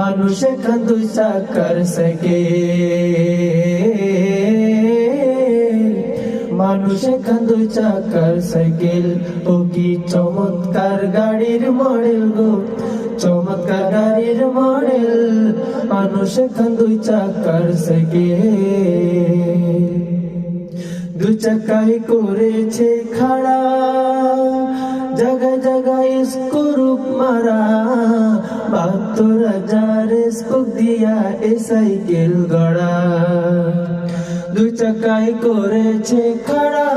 মানুষ এখন দুই চাকার সাইকেল, মানুষ এখন দুই চাকার সাইকেল। ও কি চমৎকার গাড়ির মডেল গো, চমৎকার গাড়ির মডেল। মানুষ এখন দুই চাকার সাইকেল, দুই চাকায় করেছে খাড়া, জায়গায় জায়গায় স্ক্রুপ মারা। ৭২,০০০ স্পোক দিয়া এ সাইকেল গড়া, দুই চাকায় করেছে খাড়া,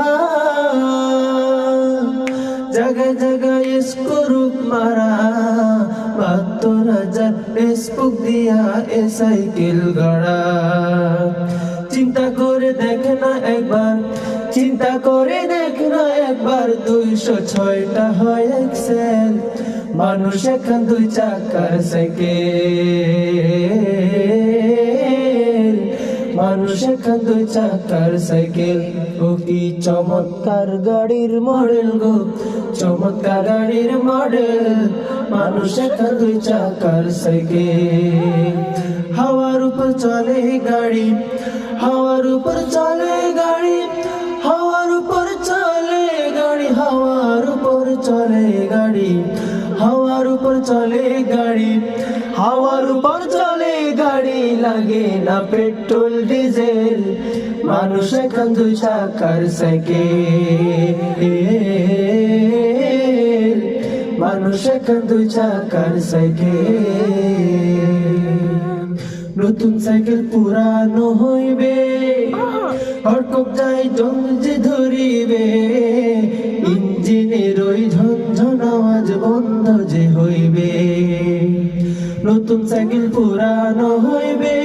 জায়গায় জায়গায় স্ক্রুপ মারা। ৭২,০০০ স্পোক দিয়া এ সাইকেল গড়া। চিন্তা করে দেখ না একবার, চিন্তা করে দেখ না একবার, ২০৬টা হয় এক্সেল। মানুষ এখন দুই চাকার সাইকেল, মানুষ এখন দুই চাকার সাইকেল। ও কি চমৎকার গাড়ির মডেল গো, চমৎকার গাড়ির মডেল। মানুষ এখন দুই চাকার সাইকেল, হাওয়ার উপর চলে গাড়ি, হাওয়ার উপর চলে গাড়ি, হাওয়ার উপর চলে গাড়ি, হাওয়ার উপর চলে গাড়ি, হাওয়ার উপর চলে গাড়ি, হাওয়ার উপর চলে গাড়ি। লাগে না পেট্রোল ডিজেল, মানুষ এখন দুই চাকার সাইকেল, মানুষ এখন দুই চাকার সাইকেল। নতুন সাইকেল পুরানো হইবে, হরকপ যাই জঞ্জি ধরিবে, ইঞ্জিনের ওই ঝনঝন আওয়াজ বন্ধ যে হইবে। নতুন সাইকেল পুরানো হইবে,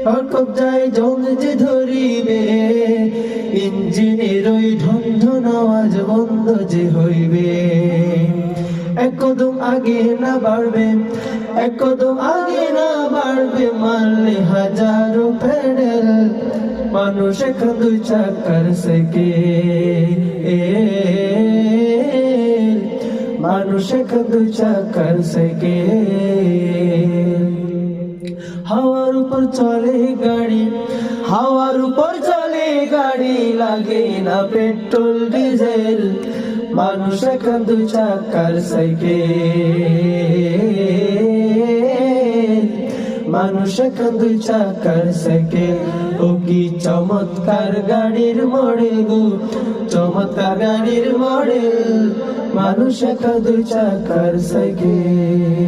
হরকপ যাই জঞ্জি ধরিবে, ইঞ্জিনের ওই ঝনঝন আওয়াজ বন্ধ যে হইবে। এক কদম আগে না বাড়বে, এক কদম আগে না বাড়বে, মারলে হাজারো প্যাডেল। মানুষ এখন দুই চাকার সাইকেল, মানুষ এখন দুই চাকার সাইকেল। হাওয়ার উপর চলে গাড়ি, হাওয়ার উপর চলে গাড়ি। লাগে না পেট্রোল ডিজেল, মানুষ এখন দুই চাকার সাইকেল, মানুষ এখন দুই চাকার সাইকেল। ও কি চমৎকার গাড়ির মডেল গো, চমৎকার গাড়ির মডেল। মানুষ এখন দুই চাকার সাইকেল।